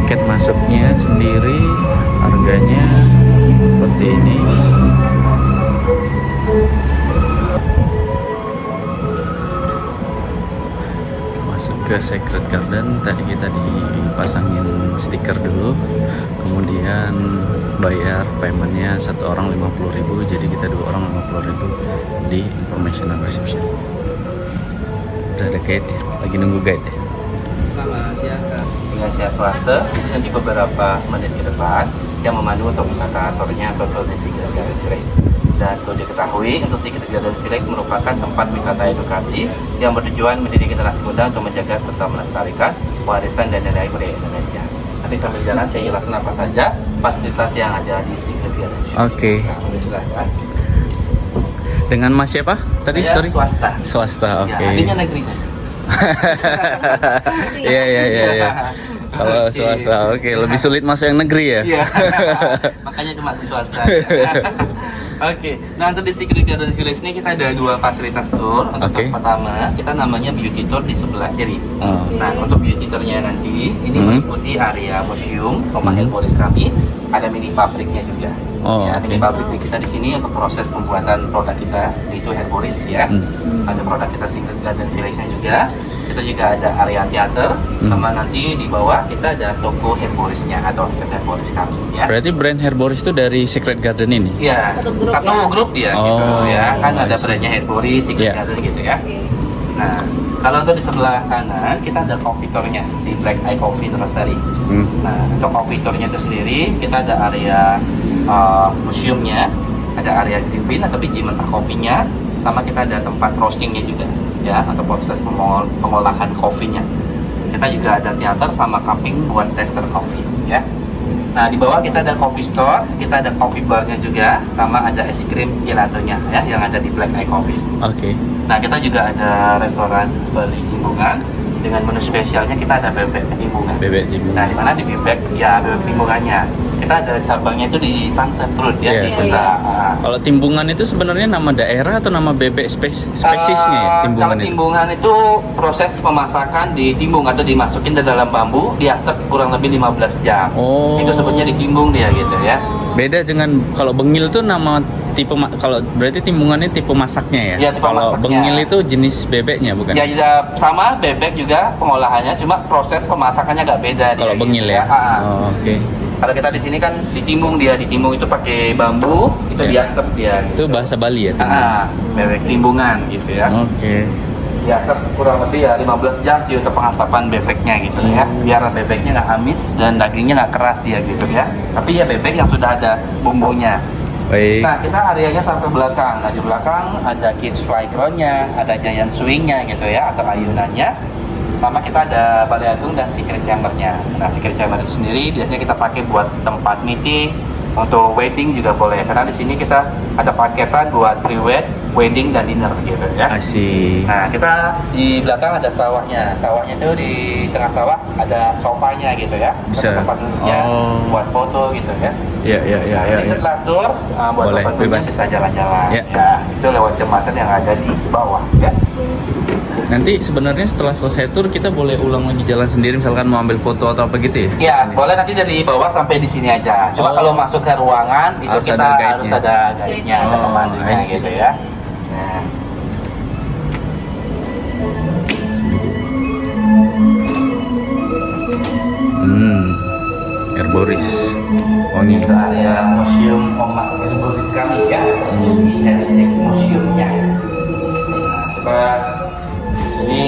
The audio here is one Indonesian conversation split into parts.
tiket masuknya sendiri harganya seperti ini. Masuk ke Secret Garden, tadi kita dipasangin stiker dulu, kemudian bayar paymentnya satu orang 50.000, jadi kita 2 orang 50.000 di information and reception. Udah ada guide ya, lagi nunggu guide ya. Selamat siang dengan saya Swasta, dan di beberapa menit ke depan yang memandu untuk wisatatornya Total Secret Garden Village. Dan perlu diketahui, untuk Secret Garden Village merupakan tempat wisata edukasi yang bertujuan mendidik generasi muda untuk menjaga serta melestarikan warisan dan nilai budaya Indonesia. Nanti sambil jalan saya jelaskan apa saja fasilitas yang ada di Secret Garden Village. Oke. Nah, silahkan. Dengan Mas siapa tadi? Saya Sorry. Swasta. Swasta, oke. Ya, adanya negeri. Iya. Kalau Oke. swasta, oke. Lebih sulit masuk yang negeri ya? Iya. Makanya cuma di swasta. Oke. Nah, untuk di Secret Garden Village ini kita ada 2 fasilitas tour. Untuk Oke. yang pertama, kita namanya beauty tour di sebelah kiri. Oh. Nah, untuk beauty tournya nanti ini meliputi area museum rumah Helboris kami, ada mini pabriknya juga. Oh, Ya, oke. mini pabrik kita di sini untuk proses pembuatan produk kita, yaitu Helboris ya. Ada produk kita Secret Garden Village-nya juga. Kita juga ada area teater, sama nanti di bawah kita ada toko Helborisnya atau Helboris kami ya. Berarti brand Herboris itu dari Secret Garden ini? Iya, satu grup ya, Oh, gitu ya. Kan ada I see. brandnya Herboris, Secret Yeah. Garden gitu ya. Nah, kalau untuk di sebelah kanan kita ada coffee tour-nya di Black Eye Coffee Terasari. Nah, untuk coffee tour-nya itu sendiri kita ada area museumnya, ada area green bean atau biji mentah kopinya, sama kita ada tempat roastingnya juga ya, atau proses pengolahan kopinya. Kita juga ada teater sama cupping buat tester kopi ya. Nah, di bawah kita ada coffee store, kita ada coffee bar-nya juga, sama ada es krim gelatonya ya yang ada di Black Eye Coffee. Oke. Nah, kita juga ada restoran Bali Timbungan dengan menu spesialnya kita ada bebek timbungan. Bebek timbungan. Nah, di mana di bebek ya bebek timbungannya. Kita ada cabangnya itu di Sunset Road ya, Iya, di Sunset. sebelah. Kalau timbungan itu sebenarnya nama daerah atau nama bebek spesiesnya ya? Timbungan Kalau itu? timbungan itu proses pemasakan di timbung atau dimasukin ke dalam bambu, diasap kurang lebih 15 jam. Oh. Itu sebutnya ditimbung dia gitu ya. Beda dengan kalau bengil tuh nama tipe kalau berarti timbungannya tipe masaknya ya? Iya, tipe Kalau masaknya. bengil itu jenis bebeknya bukan? Ya, sama bebek juga pengolahannya, cuma proses pemasakannya agak beda. Kalau dia, bengil gitu ya? Ah. Oh, oke. Kalau kita di sini kan ditimbung itu pakai bambu, itu Iya. diasap dia. Itu bahasa Bali ya? Timbungan? Bebek timbungan gitu ya. Oke. Diasap kurang lebih ya 15 jam sih untuk pengasapan bebeknya gitu ya. Biar bebeknya nggak amis dan dagingnya nggak keras dia gitu ya. Tapi ya bebek yang sudah ada bumbunya. Baik. Nah, kita areanya sampai belakang. Nah, di belakang ada kids playground-nya, ada giant swing-nya gitu ya, atau ayunannya. Sama kita ada balai agung dan secret chamber-nya. Nah, secret chamber itu sendiri biasanya kita pakai buat tempat meeting, untuk wedding juga boleh. Karena di sini kita ada paketan buat pre-wed, wedding dan dinner gitu ya. Asik. Nah, kita di belakang ada sawahnya. Sawahnya itu di tengah sawah ada sofanya gitu ya. Bisa. Tempat duduknya Oh. buat foto gitu ya. Iya. Jadi setelah tour, buat Boleh, teman-teman bebas. bisa jalan-jalan. Ya. Ya, itu lewat jembatan yang ada di bawah ya. Nanti sebenarnya setelah selesai tour kita boleh ulang lagi jalan sendiri, misalkan mau ambil foto atau apa gitu ya? Ya, boleh nanti dari bawah sampai di sini aja. Cuma Oh. kalau masuk ke ruangan itu Harus kita ada guide-nya. harus ada guide-nya, ada Oh, pemandunya I see. gitu ya. Nah, Herboris. Wangi. itu area museum Omak Herboris kami ya, di Heritage Museumnya. Nah, coba di sini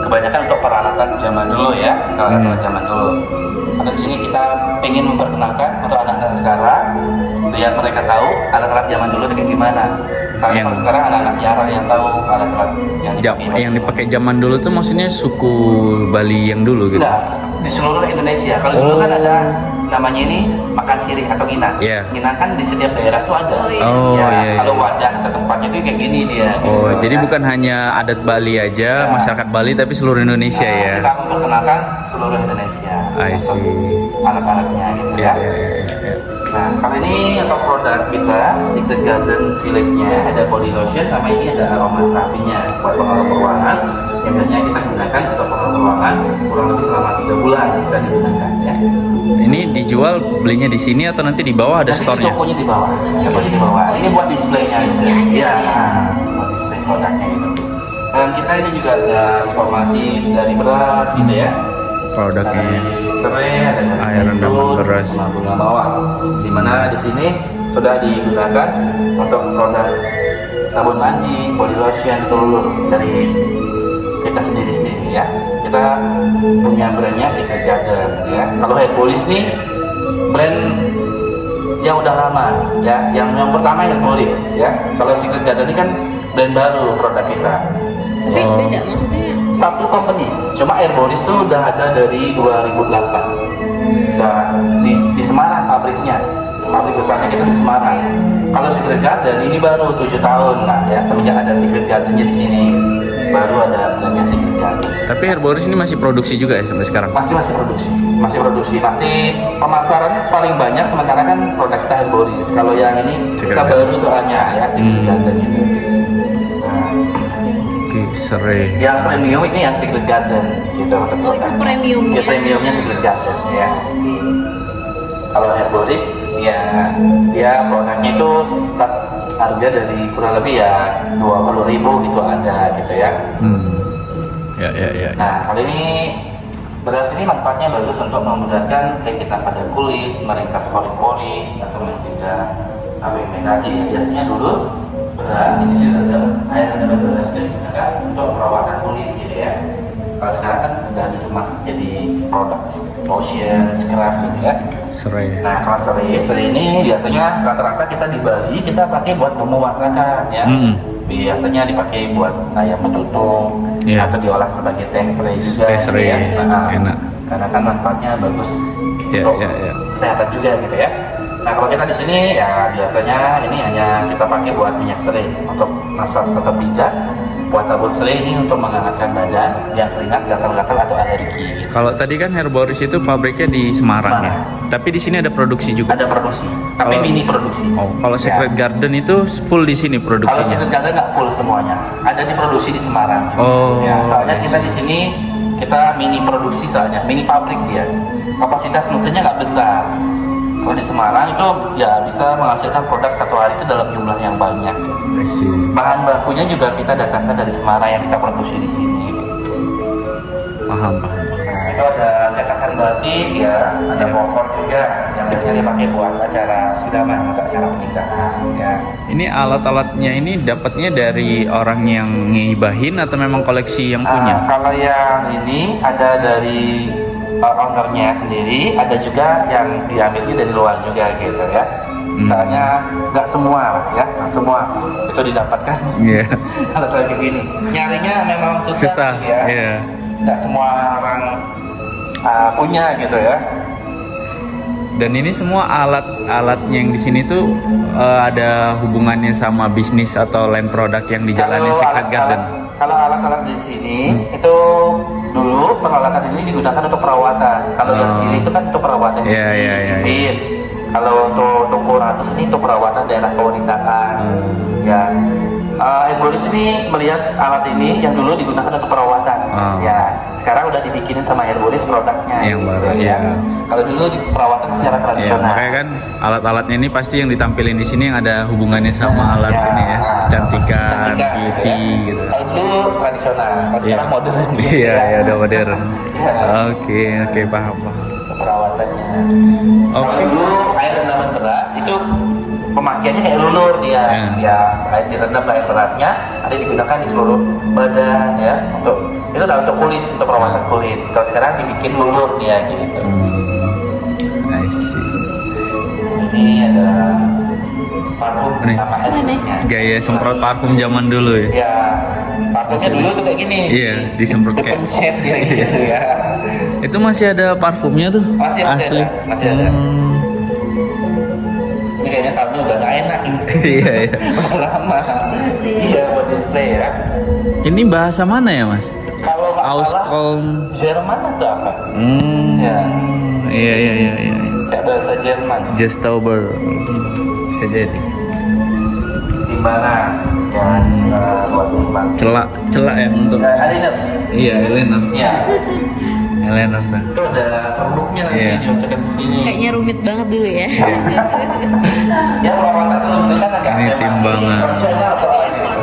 kebanyakan untuk peralatan zaman dulu ya, peralatan zaman dulu. Karena di sini kita pengen memperkenalkan untuk anak-anak sekarang, biar mereka tahu alat-alat zaman dulu itu kayak gimana. Karena Yang- kalau sekarang anak-anak jarang yang tahu alat-alat Yang dipakai zaman dulu tuh maksudnya suku Bali yang dulu gitu? Enggak, di seluruh Indonesia. Kalau dulu kan ada namanya ini makan sirih atau nginang. Iya. Nginang kan di setiap daerah tuh ada. Oh, Ya, iya. kalau wadah atau tempatnya tuh kayak gini dia. Oh, gitu, jadi ya. bukan hanya adat Bali aja, Ya. masyarakat Bali, tapi seluruh Indonesia Nah, ya? Kita memperkenalkan seluruh Indonesia. I untuk see. anak-anaknya gitu Ya, ya. ya. Nah, kalau ini untuk produk kita Secret Garden Village-nya ada body lotion sama ini ada aromaterapinya buat pengaruh ruangan yang biasanya kita gunakan untuk pengaruh ruangan kurang lebih selama 3 bulan bisa digunakan ya. Ini dijual belinya di sini atau nanti di bawah ada Nanti store-nya? tokonya di bawah. Tokonya di bawah. Ini buat displaynya aja. Iya, buat display produknya gitu. Dan kita ini juga ada informasi dari beras gitu ya. Produknya Dari serai, ada dari air rendaman zaitun, beras. sama bunga mawar. Di mana di sini sudah digunakan untuk produk sabun mandi, body lotion, telur dari kita sendiri ya. Kita punya brandnya Secret Garden ya. Kalau Herbolis nih brand yang udah lama ya. Yang pertama Herbolis ya. Kalau Secret Garden ini kan brand baru produk kita. Tapi beda maksudnya. Satu company, cuma Herbolis tuh udah ada dari 2008. Udah di Semarang pabriknya. Pabrik besarnya kita di Semarang. Kalau Secret Garden ini baru 7 tahun lah ya, semenjak ada Secret Gardennya di sini. Baru ada brandnya Secret Garden. Tapi Herbolis ini masih produksi juga ya sampai sekarang? Masih produksi, masih pemasaran paling banyak sementara kan produk kita Herbolis. Kalau yang ini Secret kita Garden. baru soalnya ya Secret Garden gitu. Nah, Oke, serai. yang premium ini yang Secret Garden gitu. Oh, itu premiumnya. Ya, premiumnya Secret Garden ya. Kalau Herbolis ya dia produknya itu start harga dari kurang lebih ya 20.000 gitu ada gitu ya. Ya. Nah, kali ini beras ini manfaatnya bagus untuk memudahkan kayak kita pada kulit, meringkas pori-pori atau mencegah pigmentasi. Biasanya dulu beras ini air rendaman beras itu digunakan untuk perawatan kulit gitu ya. Kalau sekarang kan udah dikemas jadi produk lotion, scrub gitu ya. Serai. Nah, kalau serai ini biasanya rata-rata kita di Bali kita pakai buat memuaskan ya. Biasanya dipakai buat ayam betutu atau diolah sebagai teh serai juga. Teh serai, ya. enak. Karena kan manfaatnya bagus Ya, untuk ya. kesehatan juga gitu ya. Nah, kalau kita di sini ya biasanya ini hanya kita pakai buat minyak serai untuk massage atau pijat. Buat sabun serai ini untuk menghangatkan badan, biar keringat, gatal-gatal atau alergi. Gitu. Kalau tadi kan Herbolis itu pabriknya di Semarang ya. Tapi di sini ada produksi juga. Ada produksi, tapi Kalau- mini produksi. Oh, kalau Secret Ya. Garden itu full di sini Kalau produksinya. Secret Garden nggak full semuanya, ada diproduksi di Semarang. Oh, ya, soalnya I kita see. di sini kita mini produksi soalnya, mini pabrik dia. Kapasitas mesinnya nggak besar. Kalau di Semarang itu ya bisa menghasilkan produk satu hari itu dalam jumlah yang banyak. I see. Bahan bakunya juga kita datangkan dari Semarang yang kita produksi di sini. Paham. Nah, itu ada cetakan batik ya, ada popor juga yang biasanya dipakai buat acara siraman atau acara pernikahan ya. Ini alat-alatnya ini dapatnya dari orang yang ngibahin atau memang koleksi yang punya? Kalau yang ini ada dari ownernya sendiri, ada juga yang diambilnya dari luar juga gitu ya. Misalnya nggak semua lah ya, nggak semua itu didapatkan. Iya. Alat kayak gini, nyarinya memang Susah. susah ya. Iya. Nggak semua orang punya gitu ya. Dan ini semua alat-alatnya yang di sini tuh ada hubungannya sama bisnis atau lain produk yang dijalani Secret Garden. Kalau alat-alat di sini itu dulu peralatan ini digunakan untuk perawatan. Kalau yang di sini itu kan untuk perawatan. Iya. Kalau untuk toko ratus ini untuk perawatan daerah kewanitaan. Ya. Herbolis ini melihat alat ini yang dulu digunakan untuk perawatan. Ya, sekarang udah dibikinin sama Herbolis produknya. Yang baru, ya. ya. Kalau dulu di perawatan secara Ya, tradisional. makanya kan alat-alatnya ini pasti yang ditampilin di sini yang ada hubungannya sama alat ini ya, kecantikan, beauty gitu. Kalau dulu tradisional, kalau sekarang modern. Iya, ya udah modern. Ya. Oke, paham. Perawatannya. Oke. Kalau dulu air rendaman beras itu pemakaiannya kayak lulur dia, ya air direndam air berasnya, ada digunakan di seluruh badan ya untuk itu adalah untuk kulit, untuk perawatan kulit. Kalau sekarang dibikin lulur dia gitu. I see. Ini ada parfum Nih. sama airnya. Gaya semprot parfum zaman dulu ya. Ya, parfumnya dulu tuh kayak gini. Iya, disemprot kayak. Dipencet gitu ya. Itu masih ada parfumnya tuh? Masih asli. ada, masih ada. Ini kayaknya tahunnya udah nggak enak ini. Iya. Udah lama. Iya, buat display ya. Ini bahasa mana ya, Mas? Kalau nggak salah, Auskolm. Jerman atau apa? Ya. Iya. Kayak bahasa Jerman. Just Tauber. Bisa jadi. timbangan yang buat timbangan. Celak ya untuk. Ada ini. Iya, Eleanor. Iya. Eleanor tuh. Itu ada serbuknya nanti Iya. dimasukkan ke sini. Kayaknya rumit banget dulu ya. Ya perawatan dulu itu kan agak Ini timbangan. profesional soalnya gitu.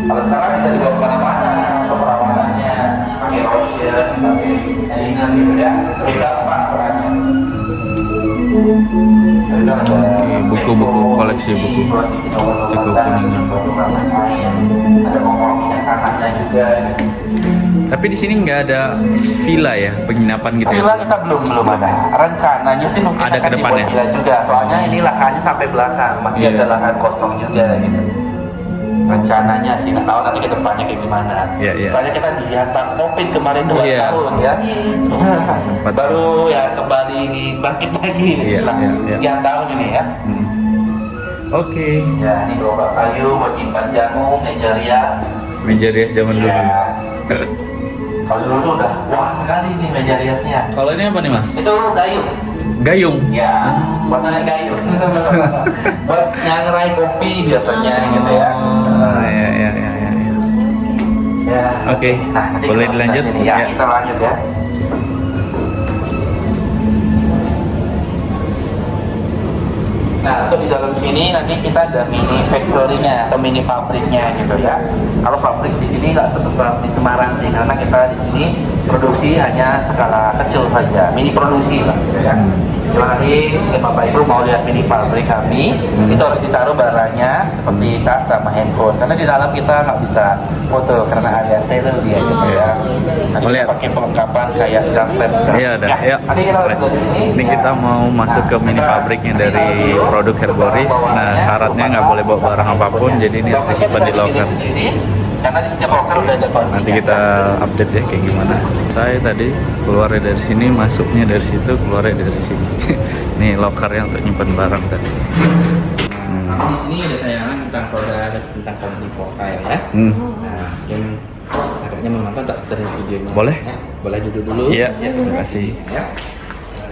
Kalau sekarang bisa dibawa kemana-mana untuk perawatannya, pakai lotion, pakai liner gitu ya. Itu gampang soalnya. Oke, buku-buku, koleksi buku. Teko Kuningan. Ada kompor minyak tanahnya juga. Tapi di sini nggak ada villa ya, penginapan gitu ya? Villa kita belum ada. Rencananya sih mungkin Ada akan ke depannya? dibuat villa juga. Soalnya ini lahannya sampai belakang, masih Iya. ada lahan kosong juga gitu. Rencananya sih nggak tahu nanti ke depannya kayak gimana. Iya, iya. Soalnya kita dihantam COVID kemarin 2 Iya. tahun ya. Empat Baru ya kembali ini bangkit lagi Iya, setelah iya, iya. sekian tahun ini ya. Oke. Ya ini gerobak kayu buat nyimpan jamu, meja rias. Meja rias zaman dulu. Ya. Kalau dulu tuh udah wah sekali nih meja riasnya. Kalau ini apa nih mas? Itu gayung. Gayung. Ya, buat naik gayung. Buat nyangrai kopi biasanya gitu ya. Oh, ya. Ya. Oke. Nah, nanti Boleh kita dilanjut? sini ya. Ya. Kita lanjut ya. Nah, untuk di dalam sini nanti kita ada mini factory-nya atau mini pabriknya gitu ya. Kalau pabrik di sini nggak sebesar di Semarang sih, karena kita di sini produksi hanya skala kecil saja, mini produksi lah gitu ya. Cuma nanti Bapak Ibu mau lihat mini pabrik kami, itu harus ditaruh barangnya seperti tas sama handphone. Karena di dalam kita nggak bisa foto karena area steril dia gitu ya. Nanti Mau kita lihat? pakai perlengkapan kayak jump lab. Iya ada. Ya. Nanti kita harus lihat Ini kita mau masuk ke mini pabriknya dari produk Herboris. Nah syaratnya nggak boleh bawa barang apapun, jadi ini harus disimpan di locker. Karena di setiap locker udah ada kuncinya. Nanti kita update ya kayak gimana. Saya tadi keluarnya dari sini, masuknya dari situ, keluarnya dari sini. Nih lokernya untuk nyimpan barang tadi. Di sini ada tayangan tentang produk tentang company profile ya. Nah, mungkin agaknya menonton tak dari videonya. Boleh? Ya, boleh duduk dulu. Iya, terima kasih. Ya.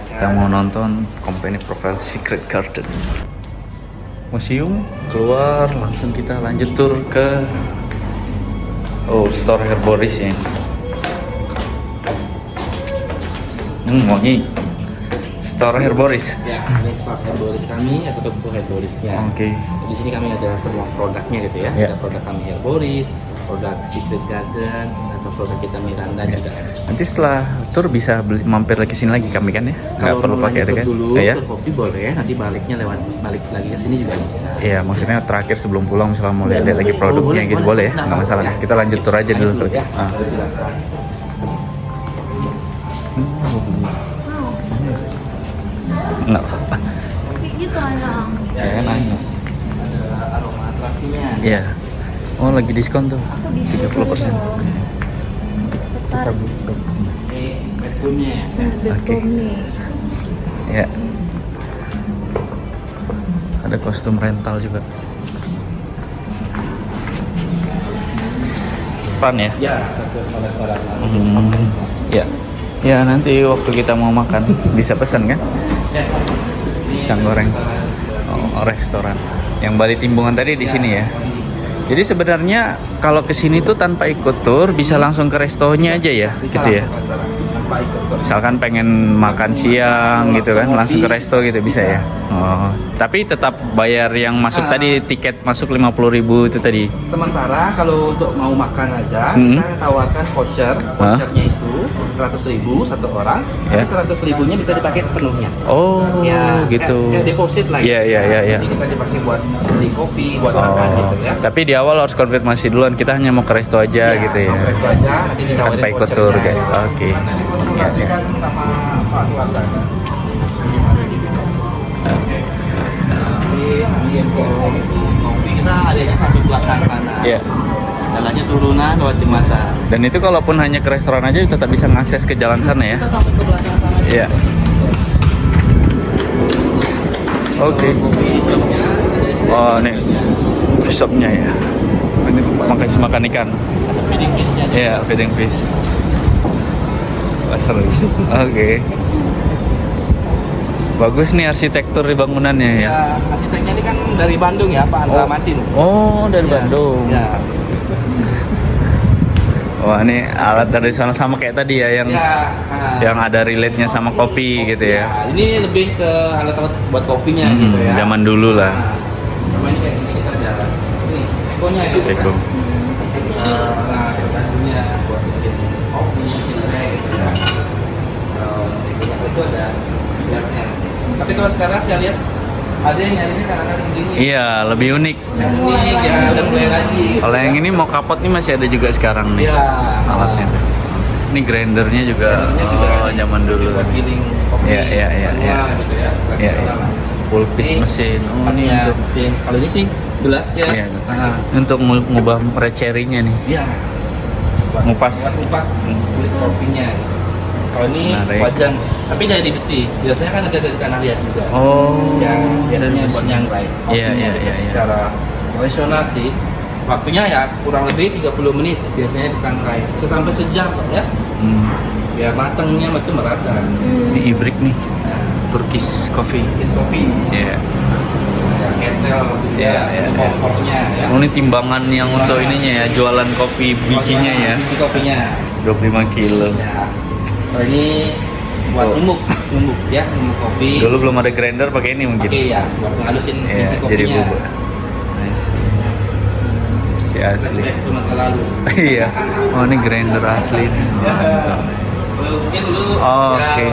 Kita mau nonton company profile Secret Garden. Museum, keluar langsung kita lanjut tur ke store Herboris ya. Wangi. Store Herboris. Ya, ini store Herboris kami atau toko Herborisnya. Oke. Di sini kami ada semua produknya gitu ya. Ya. Ada produk kami Herboris, produk Secret Garden, atau produk kita Miranda juga. Nanti setelah tur bisa mampir lagi sini lagi kami kan ya? Nggak Kalau perlu mau pakai lanjut ada kan? dulu Ya? ke kopi boleh, nanti baliknya balik lagi ke sini juga bisa. Iya, maksudnya terakhir sebelum pulang misalnya mau lihat lagi Oh, produknya gitu boleh ya? Nah, Nggak masalah. ya. Kita lanjut tur aja dulu. Lanjut ya. Ah. Silakan. Nggak apa-apa. Kayak gitu anak. Ya kan nanya. Ada aroma terapinya. Iya. Oh lagi diskon tuh, 30%. Tertarik. Ini bedroomnya. Oke. Ya. Ada kostum rental juga. Fun ya? Ya, satu restoran. Ya. Ya nanti waktu kita mau makan bisa pesan kan? Ya. Pisang goreng. Oh, restoran. Yang Bali Timbungan tadi di sini ya. Jadi sebenarnya kalau ke sini tuh tanpa ikut tur bisa langsung ke restonya aja ya, gitu ya. Tanpa ikut tur. Misalkan pengen makan siang gitu kan, langsung ke resto gitu bisa ya. Oh, tapi tetap bayar yang masuk tadi, tiket masuk 50.000 itu tadi. Sementara kalau untuk mau makan aja, Hmm. kita tawarkan voucher. Vouchernya itu 100.000 satu orang, Ya. tapi 100.000-nya bisa dipakai sepenuhnya. Oh, gitu. Kayak deposit lah. Iya, iya, iya, iya. Jadi bisa dipakai buat beli kopi, buat Oh, makan gitu ya. tapi di awal harus konfirmasi duluan, kita hanya mau ke resto aja Iya, gitu ya. mau ke resto aja, nanti ditawarin Tanpa ikut tur vouchernya. kayak. Oke. Nanti dikonsultasikan sama Pak Keluarga. Kopi kita adanya sampai belakang sana. Iya. Jalannya turunan lewat jembatan. Dan itu kalaupun hanya ke restoran aja tetap bisa mengakses ke jalan sana ya. Kita sampai ke belakang sana. Iya. Oke. Kopi shopnya ada di sini. Oh, nih fish shopnya ya. Ini makan ikan. Ada feeding fishnya. Iya, feeding fish. Wah, seru. Oke. Bagus nih arsitektur di bangunannya ya. Ya, arsiteknya ini kan dari Bandung ya, Pak Andra Matin. Oh, dari Ya, Bandung. Ya. Wah, ini alat tradisional sama kayak tadi ya yang Ya, yang ada relate-nya sama kopi gitu ya. Ini lebih ke alat-alat buat kopinya gitu ya. Zaman dulu lah. Nah, sama ini kayak gini kita ada. Ini ekonya gitu. Eko. Nah, ekonya buat bikin kopi gitu ya. Kalau itu ada gelasnya. Tapi kalau sekarang saya lihat ada yang nyarinya kadang-kadang gini. Iya, lebih unik. Yang ini ya udah mulai lagi. Kalau yang ini mau kapot nih masih ada juga sekarang nih Iya. alatnya tuh. Ini grindernya juga, zaman dulu. Buat giling kopi. Iya, iya, iya, iya. Gitu ya. Iya, iya. Full piece Ini mesin. Oh, ini ya, untuk mesin. Kalau ini sih gelas ya. Iya, Nah, untuk ngubah recerinya nih. iya. Buat Ngupas. ngupas kulit kopinya. Kalau ini Menarik. wajan, tapi dari besi. Biasanya kan ada dari tanah liat juga. Oh. Yang biasanya dari buat besi. nyangrai. Iya, Kopinya iya, gitu. iya, iya. Secara tradisional sih. Waktunya ya kurang lebih 30 menit biasanya disangrai. Bisa sampai sejam ya. Hmm. Biar matangnya itu merata. Ini ibrik nih, Turkish coffee. Is kopi. Iya. Ya, ketel gitu Iya, ya. iya, Untuk iya. kopinya ya. Oh, ini timbangan yang untuk ininya ya, jualan kopi bijinya ya. Biji kopinya. 25 kilo. Ya. Kalau ini buat Oh. numbuk ya, numbuk kopi. Dulu belum ada grinder pakai ini mungkin. Oke ya, buat ngalusin Iya, biji kopinya. jadi bubuk. Nice. Si asli. Flashback itu masa lalu. Iya. Oh, ini grinder asli nih. Mantap. Kalau mungkin dulu Oh, ya oke.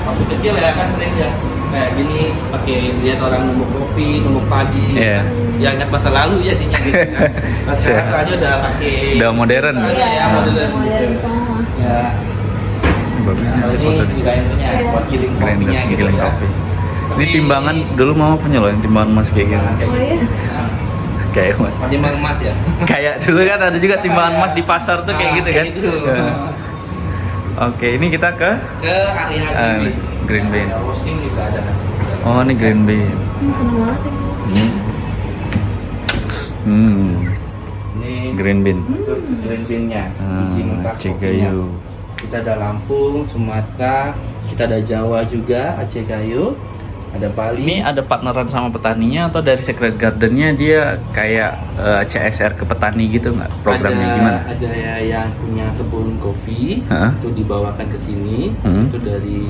waktu kecil ya kan sering ya kayak gini pakai lihat orang numbuk kopi, numbuk padi. Iya. Ya ingat masa lalu ya jadinya gitu kan. Nah, sekarang soalnya udah pakai Udah modern. Iya, ya, Nah. modern. Modern semua. Ya. Bagus nih Kalau ada ini foto di sini. grindernya buat giling Grinder, kopinya gitu giling ya. kopi. Ini Tapi- timbangan dulu mama punya loh, yang timbangan emas kayak gitu. Kayak Oh gitu. iya. Nah, Kayak emas. Timbang emas ya. Kayak dulu kan ada juga timbangan emas di pasar tuh kayak Nah, gitu kan. kayak gitu. Ya. Oke, ini kita ke Ke area green bean. Roasting juga ada. Oh, ini green bean. Seneng banget ya. Ini Green bean. itu green bean-nya, biji mentah kopinya. Cigayu. Kita ada Lampung, Sumatera, kita ada Jawa juga, Aceh Gayo, ada Bali. Ini ada partneran sama petaninya atau dari Secret Garden-nya dia kayak CSR ke petani gitu nggak? Programnya ada, gimana? Ada ya yang punya kebun kopi, Hah? itu dibawakan ke sini, itu dari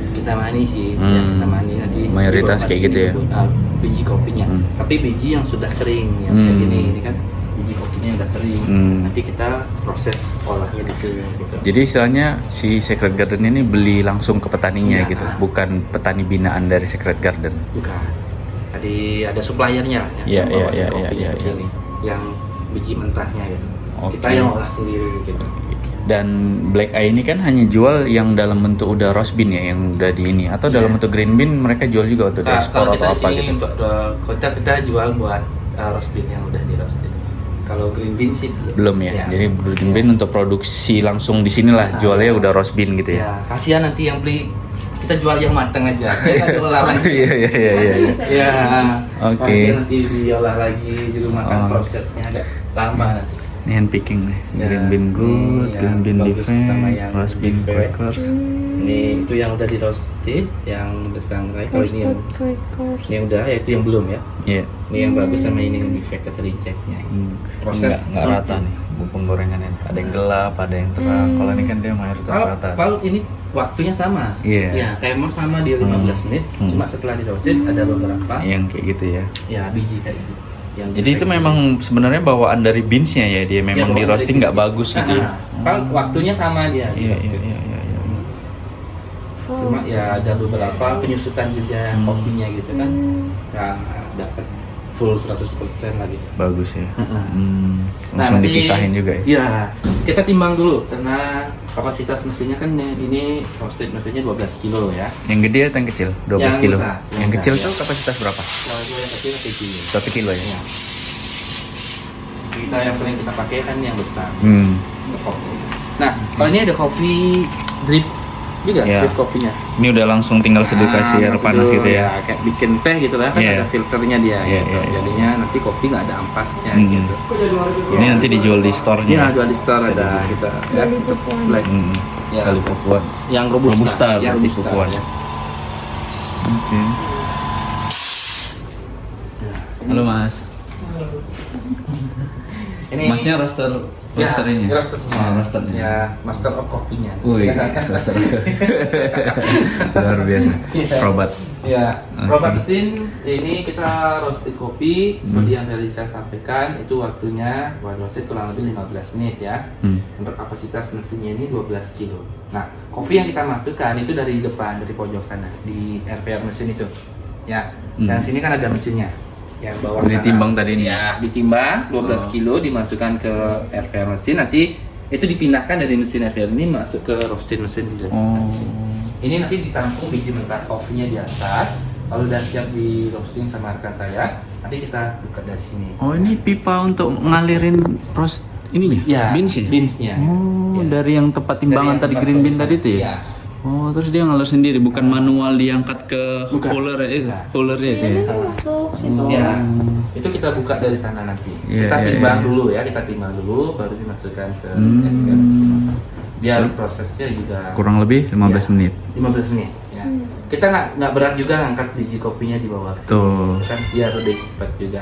Kintamani sih, ya Kintamani nanti Mayoritas dibawakan kayak ke gitu sini ya? kebun, biji kopinya, tapi biji yang sudah kering, yang kayak gini, ini kan biji kopinya yang udah kering, nanti kita proses olahnya di sini gitu. Jadi istilahnya si Secret Garden ini beli langsung ke petaninya Iya. gitu, bukan petani binaan dari Secret Garden. Bukan. Tadi ada suppliernya lah Iya, yang bawa iya, kopinya iya, ke iya, sini, yang biji mentahnya gitu. Oke. Kita yang olah sendiri gitu. Dan Black Eye ini kan hanya jual yang dalam bentuk udah roast bean ya, yang udah di ini, atau dalam bentuk green bean mereka jual juga untuk Nah, ekspor kalau kita atau di apa sini gitu. untuk kita jual buat roast bean yang udah di roasted. Kalau green bean sih Belum ya. Jadi green bean untuk produksi langsung di sinilah jualnya udah roast bean gitu ya. Ya, kasihan nanti yang beli, kita jual yang matang aja. Kita diolah lagi. Iya iya iya iya. iya. Ya. Oke. Kasihan nanti diolah lagi, di rumah kan Oh. prosesnya agak lama nanti. Ini hand picking nih. Ya, Green bean good, ini green yang bean bagus sama defect, yang roast bean defect. crackers. Ini itu yang udah di roasted, yang udah sangrai. Kalau ini yang udah ya itu yang belum ya. Iya. Ini yang bagus sama ini yang defect atau rejectnya. Proses Nggak rata nih penggorengannya. Ada yang gelap, ada yang terang. Kalau ini kan dia mayoritas rata. Kalau ini waktunya sama. Iya. Ya, timer sama di 15 menit. Cuma setelah di roasted ada beberapa Yang kayak gitu ya. ya biji kayak gitu. Yang Jadi itu defect. memang sebenarnya bawaan dari beansnya ya, dia memang bawaan di dari roasting nggak beans. bagus gitu ya. Kalau waktunya sama dia. di Iya iya roasted. iya iya. iya. Cuma ya ada beberapa penyusutan juga kopinya gitu kan. Nggak dapat full 100% lah gitu. Bagus ya. Nah, Langsung nanti- dipisahin juga ya. Iya, kita timbang dulu karena kapasitas mesinnya kan ini roasted mesinnya 12 kilo ya. Yang gede atau yang kecil? 12 Yang kilo. besar, yang Yang kecil besar. tuh kapasitas berapa? Kalau yang kecil 1 kilo. 1 kilo ya. Iya. Kita yang sering kita pakai kan yang besar untuk kopi. Nah, kalau ini ada coffee drip juga, Iya. drip kopinya. Ini udah langsung tinggal seduh kasih air Nah, panas seduh, gitu ya. kayak bikin teh gitu lah kan Iya. ada filternya dia Iya, gitu. iya, iya. Jadinya nanti kopi nggak ada ampasnya Hmm. gitu. Ini nanti dijual di store-nya. Iya, jual di store ada kita ya, Dari untuk Papuan. black. Hmm. Ya. Kali Papuan. Yang robusta, Robusta, yang berarti robusta Papuan. ya. Oke. Halo Mas. Ini Masnya roasternya? roasternya. Oh, roasternya. Ya, master of kopinya. Wih, roaster. Luar biasa. Probat. Ya, Oke. probat mesin ini kita roasted kopi seperti yang tadi saya sampaikan, itu waktunya buat roasted kurang lebih 15 menit ya. Untuk kapasitas mesinnya ini 12 kilo. Nah, kopi yang kita masukkan itu dari depan, dari pojok sana di RPR mesin itu. Ya, dan sini kan ada mesinnya yang bawah sana. Ditimbang tadi ini. Ya, ditimbang 12 kilo dimasukkan ke RPR mesin, nanti itu dipindahkan dari mesin RPR ini masuk ke roasted mesin di Oh. ini nanti ditampung biji mentah kopinya di atas. Kalau udah siap di roasting sama rekan saya, nanti kita buka dari sini. Oh, ini pipa untuk ngalirin roast ininya? Ya, Beans-nya? beans-nya. Oh, Ya. dari yang tempat timbangan Dari yang tadi tempat green bean tulisan. tadi tuh ya? Iya. Oh, terus dia ngalir sendiri, bukan manual diangkat ke Bukan. cooler Bukan. coolernya itu Ini ya? masuk situ. Ya, itu kita buka dari sana nanti. Iya, Kita iya, timbang iya. dulu ya, kita timbang dulu, baru dimasukkan ke Hmm. RPR. Biar prosesnya juga Kurang lebih 15 Ya. menit. 15 menit. Ya. Kita nggak berat juga ngangkat biji kopinya di bawah ke sini. Tuh. Kan biar lebih cepat juga.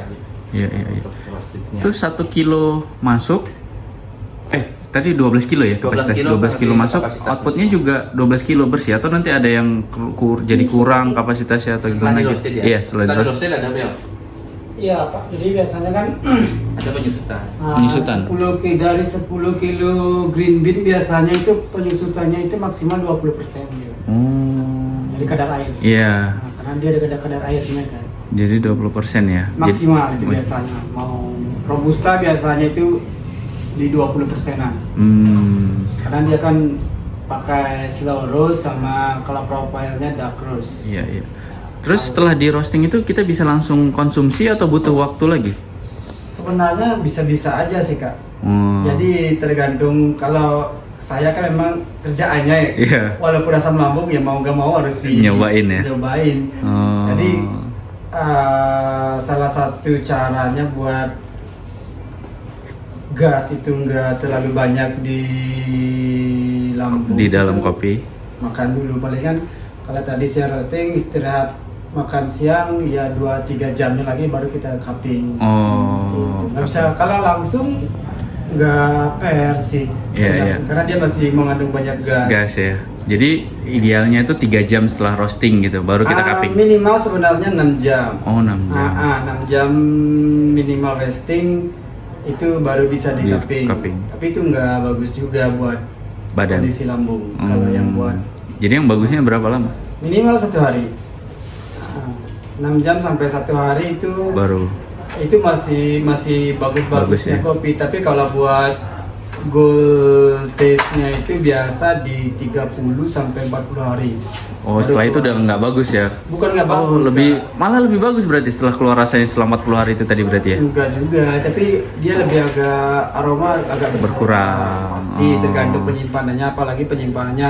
Iya, iya, iya. Untuk roastingnya. Itu 1 kilo masuk. Tadi 12 kilo ya 12 kapasitas. kilo 12 kilo masuk. kapasitas Outputnya mesin. juga 12 kilo bersih atau nanti ada yang jadi kurang kapasitasnya atau Setelah gimana di gitu? roasted ya? Iya, setelah di roast. roasted ada bel. Iya Pak, jadi biasanya kan Ada penyusutan. Penyusutan. 10 dari 10 kilo green bean biasanya itu penyusutannya itu maksimal 20% gitu. Oh. Dari kadar air. Iya. Nah, karena dia ada kadar airnya kan. Jadi 20% ya. Maksimal itu Jadi- biasanya. Mau robusta biasanya itu di 20%-an. Karena dia kan pakai slow roast sama kalau profilnya dark roast. Iya, iya. Terus setelah di roasting itu kita bisa langsung konsumsi atau butuh waktu lagi? Sebenarnya bisa-bisa aja sih Kak. Oh. Jadi tergantung, kalau saya kan memang kerjaannya ya. Iya. Walaupun asam lambung ya mau nggak mau harus Nyobain ya? Nyobain. Oh. Jadi salah satu caranya buat gas itu nggak terlalu banyak di lambung. Di dalam itu kopi. Makan dulu, palingan kalau tadi saya roasting istirahat makan siang ya 2-3 jamnya lagi baru kita cupping. Oh. Gitu. Nggak bisa kalau langsung nggak fair sih. Iya, iya. Karena dia masih mengandung banyak gas. Gas ya. Jadi idealnya itu 3 jam setelah roasting gitu, baru kita cupping. Minimal sebenarnya 6 jam. Oh, 6 jam. 6 jam minimal resting itu baru bisa di cupping. cupping. Tapi itu nggak bagus juga buat Badan. kondisi lambung. Kalau yang buat Jadi yang bagusnya berapa lama? minimal 1 hari. 6 jam sampai 1 hari itu Baru. itu masih Bagus bagus-bagusnya ya. kopi. Tapi kalau buat gold taste-nya itu biasa di 30 sampai 40 hari. Oh, setelah itu udah nggak bagus ya? Bukan nggak Oh, bagus. lebih Kak. malah lebih bagus berarti setelah keluar rasanya selama 40 hari itu tadi berarti ya? Enggak juga, tapi dia lebih agak aroma agak Berkurang. Pasti Oh. tergantung penyimpanannya, apalagi penyimpanannya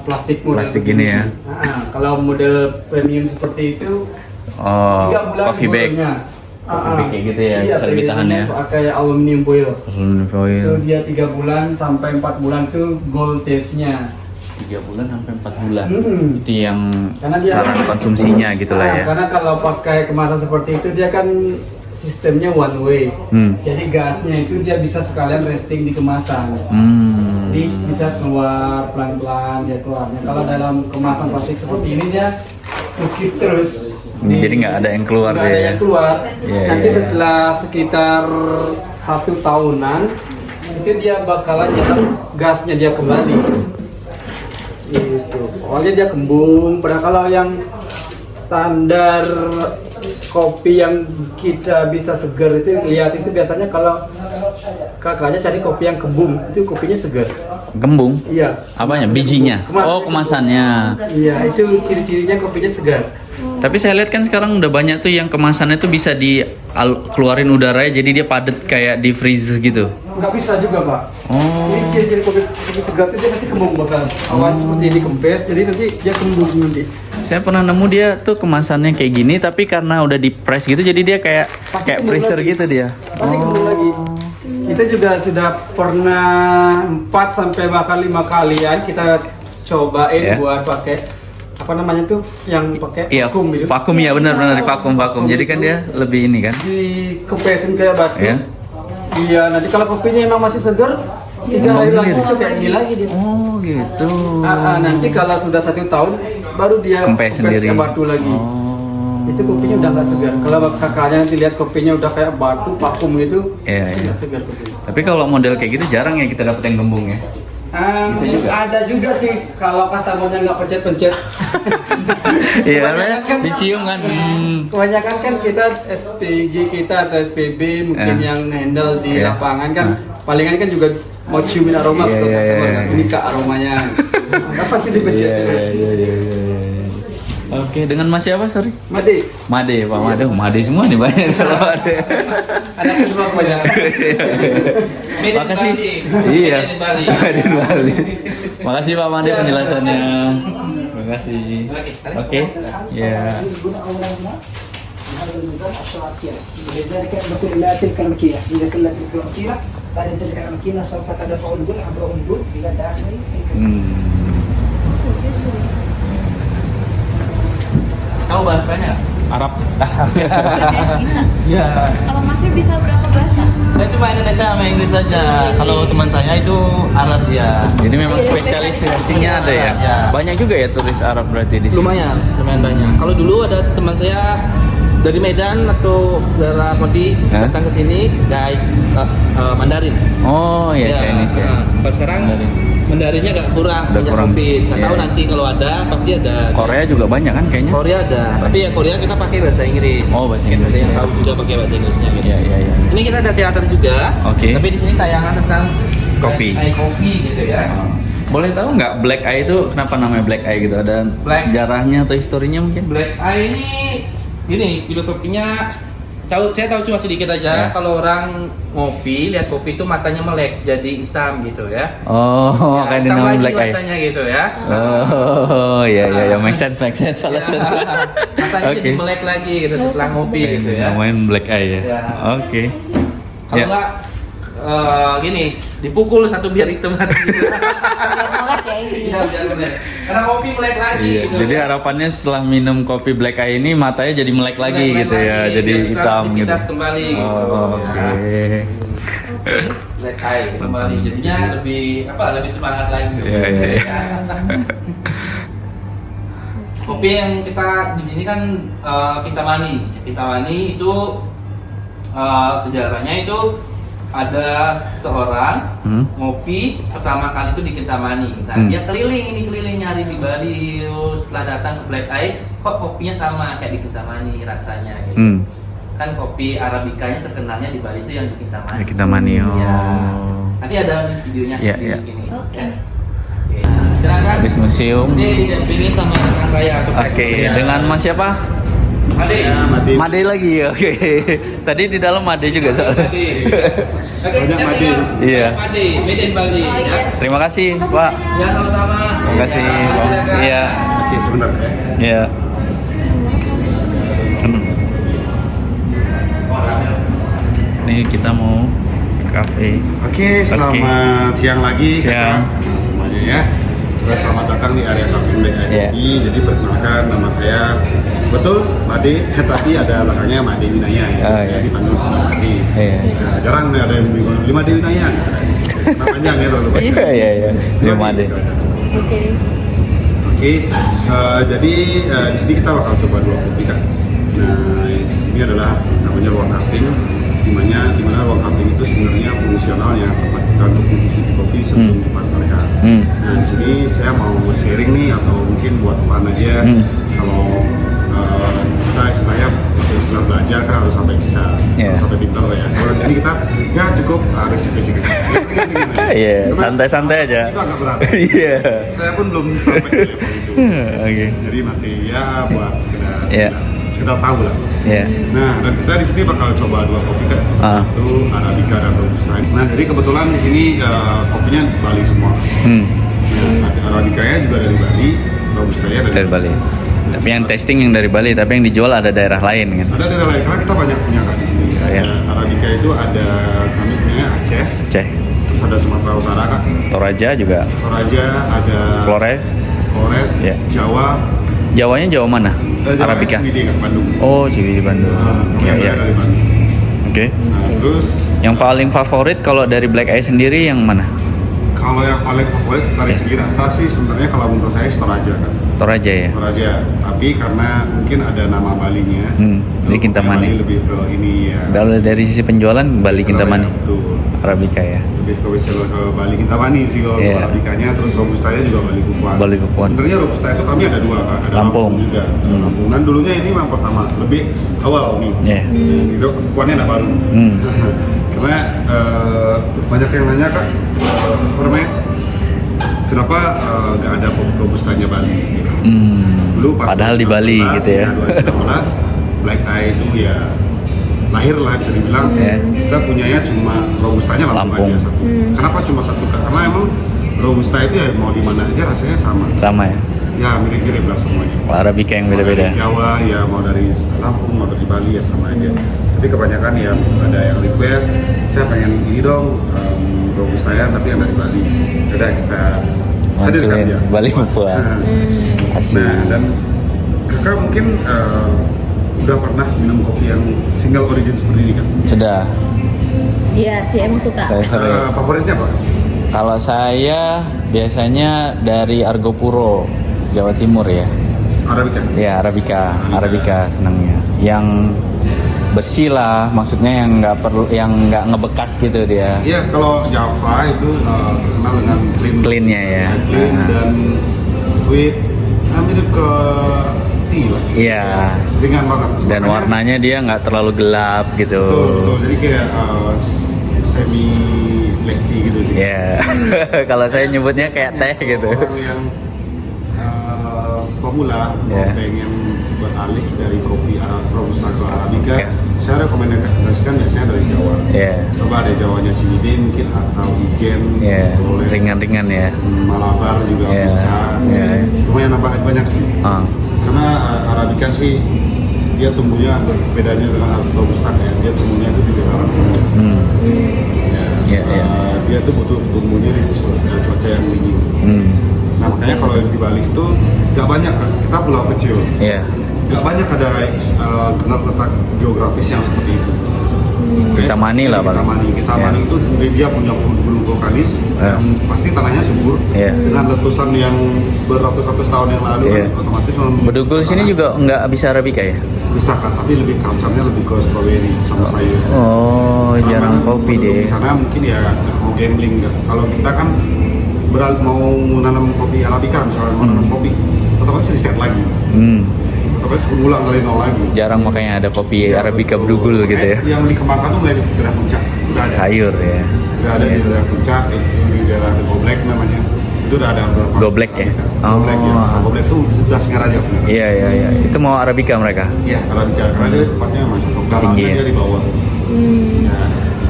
plastik model Plastik begini. ini ya. Kalau model premium seperti itu Oh, 3 bulan coffee bag. gorengnya. Coffee bag kayak gitu ya, Iya, bisa lebih tahan ya. pakai aluminium foil. Aluminium Itu foil. dia 3 bulan sampai 4 bulan tuh gold taste-nya. 3 bulan sampai 4 bulan. Hmm. Itu yang Karena dia- saran konsumsinya gitu lah ya. Karena kalau pakai kemasan seperti itu dia kan sistemnya one way. Jadi gasnya itu dia bisa sekalian resting di kemasan. Jadi bisa keluar pelan-pelan dia keluarnya. Kalau dalam kemasan plastik seperti ini dia keep terus. Jadi nggak ada yang keluar Nggak dia ada ya? yang keluar. Iya, Nanti iya. setelah sekitar 1 tahunan itu dia bakalan jalan gasnya dia kembali. Gitu. Awalnya dia kembung. Padahal kalau yang standar kopi yang kita bisa segar itu lihat itu biasanya kalau kakaknya cari kopi yang kembung itu kopinya segar. Gembung? Iya. Apanya? Bijinya? Oh, kemasannya. Iya, itu ciri-cirinya kopinya segar. Tapi saya lihat kan sekarang udah banyak tuh yang kemasannya tuh bisa keluarin udaranya jadi dia padat kayak di freeze gitu. Nggak bisa juga Pak. Oh. Ini ciri-ciri kopi segar itu dia nanti kembung bakal. Awan seperti ini kempes, jadi nanti dia kembung nanti. Saya pernah nemu dia tuh kemasannya kayak gini tapi karena udah di press gitu jadi dia kayak Pasti freezer kembung lagi. gitu dia. Pasti kembung lagi. Kita juga sudah pernah 4 sampai bahkan 5 kalian kita cobain Ya. buat pakai apa namanya tuh yang pakai Iya, vakum gitu. vakum ya benar-benar di vakum. Jadi kan dia lebih ini kan. Dikepesin kayak batu. Ya. Iya, nanti kalau kopinya emang masih segar, 3 hari lagi itu kayak ini lagi dia. Oh gitu. Nanti kalau sudah 1 tahun baru dia Kempes sendiri. kayak batu lagi. Oh. Itu kopinya udah nggak segar. Kalau kakaknya nanti lihat kopinya udah kayak batu vakum gitu, Iya, iya. nggak segar kopinya. Tapi kalau model kayak gitu jarang ya kita dapet yang gembung ya. Bisa juga. Ada juga sih kalau customernya nggak pencet-pencet. Iya, Kebanyakan kan- dicium kan. Kebanyakan kan kita SPG kita atau SPB mungkin Ya. yang handle di Ya. lapangan kan palingan kan juga mau ciumin aroma Iya, ke iya, customer iya, kan. iya. Ini kak aromanya. Nggak pasti dipencet. Iya. Oke, dengan Mas siapa, sorry? Made, Made, Pak Made. Made semua nih banyak kalau Made. ada kedua kebanyakan. Made in Makasih. Bali. Iya. Made in Bali. Made in Bali. Makasih Pak Made penjelasannya. Makasih. Oke. Ya. لذلك نقول لا تلك الماكينه اذا كلها تلك الماكينه بعد تلك الماكينه سوف تدفع الجل عبر الجل الى داخل Tahu bahasanya? Arab. Bisa. Iya. Kalau masnya bisa berapa bahasa? Saya cuma Indonesia sama Inggris saja. Kalau teman saya itu Arab dia. Jadi memang Iya, spesialisasinya ada ya. Ya. Banyak juga ya turis Arab berarti di sini. Lumayan banyak. Kalau dulu ada teman saya dari Medan atau daerah Poti Hah? datang ke sini guide Mandarin. Oh ya, Chinese ya. Kalau sekarang Mandarinnya agak kurang Udah semenjak kurang. Covid. Nggak Iya. tahu nanti kalau ada pasti ada. Korea juga banyak kan kayaknya. Korea ada, tapi ya Korea kita pakai bahasa Inggris. Oh, bahasa Mungkin Inggris, ada yang ya. tahu juga pakai bahasa Inggrisnya gitu. Iya, iya, iya. Ini kita ada teater juga. Oke. Tapi di sini tayangan tentang Kopi. Kopi gitu ya. Boleh tahu nggak Black Eye itu kenapa namanya Black Eye gitu? Ada Black- sejarahnya atau historinya mungkin? Black Eye ini gini filosofinya. Saya tahu cuma sedikit aja. Ya. Kalau orang ngopi, lihat kopi itu matanya melek jadi hitam gitu ya. Oh, Ya, makanya hitam dinamain lagi Black Eye. matanya gitu ya. Oh, iya iya ya, make sense. Salah Ya, satu. matanya jadi Oke. melek lagi gitu setelah ngopi gitu ya. Namain Black Eye ya. Ya. Oke. Kalau Ya. enggak gini, dipukul satu biar hitam lagi. Melek ya ini. Iya, biar melek. Karena kopi melek lagi Iya, gitu. jadi harapannya setelah minum kopi Black Eye ini matanya jadi melek lagi Melek gitu ya, lagi, jadi biar bisa hitam gitu. aktivitas kembali gitu. Oh, oke. Black Eye kembali jadinya lebih semangat lagi. Iya, iya, iya. Kopi yang kita di sini kan Kintamani. Kintamani itu sejarahnya itu ada seorang ngopi pertama kali itu di Kintamani. Nah, dia keliling nyari di Bali. Setelah datang ke Black Eye, kok kopinya sama kayak di Kintamani rasanya gitu. Kan kopi Arabikanya terkenalnya di Bali itu yang di Kintamani. Kita mani. Oh. Iya. Nanti ada videonya Iya, di iya. gini. Oke. Oke. Nah, silakan. Habis museum. Nanti didampingi sama rekan saya. Oke, dengan Mas siapa? Ade. Made lagi. Oke. Tadi di dalam Made juga soalnya. Banyak Made. Iya. Made, Made in Bali. Oh, Ya. iya. Terima kasih, Pak. Ya, sama-sama. Terima kasih. Ya, silakan. Iya. Oke, sebentar. Iya. Nih kita mau ke kafe. Oke, selamat siang lagi Siang. kakak semuanya ya. Selamat datang di area Kafe Black Eye Iya. Coffee. Jadi perkenalkan nama saya betul Made, tapi ada belakangnya Made Winaya ya. Oh, Saya iya. dipanggil sama Made. Iya. Nah, jarang ada yang bilang Made Winaya. Nama panjang ya terlalu panjang. Iya, iya. Dia Made. Oke. Oke, jadi di sini kita bakal coba 2 kopi kan. Nah, ini adalah namanya ruang cupping, dimana ruang cupping itu sebenarnya fungsional ya, tempat kita untuk mencicipi kopi sebelum dipasarkan. Nah, di sini saya mau sharing nih atau mungkin buat fun aja. Kalau kita istilahnya pakai istilah belajar kan harus sampai bisa, Iya. harus sampai pintar ya. Kalau di sini kita ya cukup resik-resik aja. Iya, Karena santai-santai aja. Itu agak berat. Iya. Saya pun belum sampai ke level itu. Oke. Jadi masih ya buat sekedar Iya. sekedar tahu lah. Iya. Nah, dan kita di sini bakal coba 2 kopi kan. Ah. Itu Arabica dan Robusta. Nah, jadi kebetulan di sini kopinya Bali semua. Nah, Arabicanya juga dari Bali, Robustanya Dari Bali. Tapi yang testing yang dari Bali, tapi yang dijual ada daerah lain kan? Ada daerah lain karena kita banyak punya kan di sini. Iya. Ada Arabica itu ada kami punya Aceh, Aceh, terus ada Sumatera Utara kan. Toraja juga, Toraja, ada Flores. Flores, Iya. Jawa, Jawanya Jawa mana? Arabica. CBD kan, Bandung. Oh, di Bandung. Iya, Iya, iya. dari Bandung. Oke. Nah, terus Yang paling favorit kalau dari Black Eye sendiri yang mana? kalau yang paling favorit dari segi rasa sih sebenarnya kalau menurut saya Toraja kan. Toraja ya. Toraja, tapi karena mungkin ada nama Balinya. Jadi Kintamani. Bali lebih ke ini ya. Dari sisi penjualan Bali Kintamani. Betul. Arabica ya. Lebih ke whistle ke Bali Kintamani sih kalau Iya. Arabicanya, terus Robustanya juga Bali Kupuan. Bali Kupuan. Sebenarnya Robusta itu kami ada dua kan, ada Lampung. juga. Lampung. Dan dulunya ini memang pertama lebih awal nih. Iya. Ini Kupuannya anak baru. Karena banyak yang nanya kak, apa namanya? Kenapa nggak ada Robustanya Bali? Gitu. Dulu pas Padahal di Bali 2016, gitu ya. 2016 Black Eye itu ya lahir lah bisa dibilang. Kita punyanya cuma Robustanya Lampung Lampung. aja satu. Kenapa cuma satu kak? Karena emang Robusta itu ya mau di mana aja rasanya sama. Sama ya. Ya mirip-mirip lah semuanya. Kalau Arabica yang Mau beda-beda. dari Jawa ya mau dari Lampung mau dari Bali ya sama aja. Tapi kebanyakan ya ada yang request, saya pengen ini dong Robustanya tapi yang dari Bali. Ada kita hadirkan Munculin dia. Bali Kupuan. Nah, Asik. dan kakak mungkin udah pernah minum kopi yang single origin seperti ini kan? Sudah. Iya sih emang suka. Saya sering. Favoritnya apa? Kalau saya biasanya dari Argopuro, Jawa Timur ya. Arabica. Ya, Arabica senangnya. Yang bersih lah, maksudnya yang nggak perlu, yang nggak ngebekas gitu dia. Iya, kalau Java itu terkenal dengan Clean-nya ya. Clean dan sweet, mirip ke tea lah. Iya. Ringan banget. Dan Makanya- warnanya dia nggak terlalu gelap gitu. betul. Jadi kayak semi black tea gitu sih. Ya, kalau saya nyebutnya kayak teh Kalau gitu. Orang yang pemula mau Yeah. pengen beralih dari kopi Robusta ke Arabica, Yeah. saya rekomendasikan biasanya dari Jawa. Ya, Coba ada Jawanya Cinide mungkin atau Ijen, ya, boleh. ringan-ringan ya. Malabar juga Yeah. bisa. Yeah. Lumayan banyak sih. Ah, Karena Arabica sih dia tumbuhnya bedanya dengan Robusta ya. Dia tumbuhnya itu di dataran tinggi. hmm, Ya, Yeah, yeah. Dia tuh butuh tumbuhnya di cuaca yang tinggi. hmm, Nah makanya kalau di Bali itu nggak banyak kan, kita pulau kecil, ya, nggak banyak ada letak geografis yang seperti itu. Kintamani lah paling. Kintamani Ya. itu dia punya gunung vulkanis Ya. yang pasti tanahnya subur Ya. dengan letusan yang beratus-ratus tahun yang lalu Ya. kan, otomatis Bedugul sini juga nggak bisa Arabica ya? bisa kan, tapi lebih culture-nya lebih ke strawberry sama sayur. Oh, Karena jarang kan kopi penduduk deh. Di sana mungkin ya nggak mau gambling nggak. Kalau kita kan mau nanam kopi Arabica misalnya mau nanam kopi, otomatis riset lagi, Hmm, otomatis berulang dari nol lagi. jarang makanya ada kopi Arabica betul. bedugul gitu ya. Yang dikembangkan tuh mulai di daerah puncak, udah ada. Sayur ya. Udah ada di daerah puncak, di daerah Goblek namanya. Itu udah ada beberapa. Goblek ya? Goblek ya. Oh. Masa Goblek tuh sebelah Singaraja benar. Iya, iya, iya. Itu mau Arabica mereka. Iya, Arabica karena dia tempatnya memang cocok. Dalangnya Tinggi ya? dia di bawah. Ya,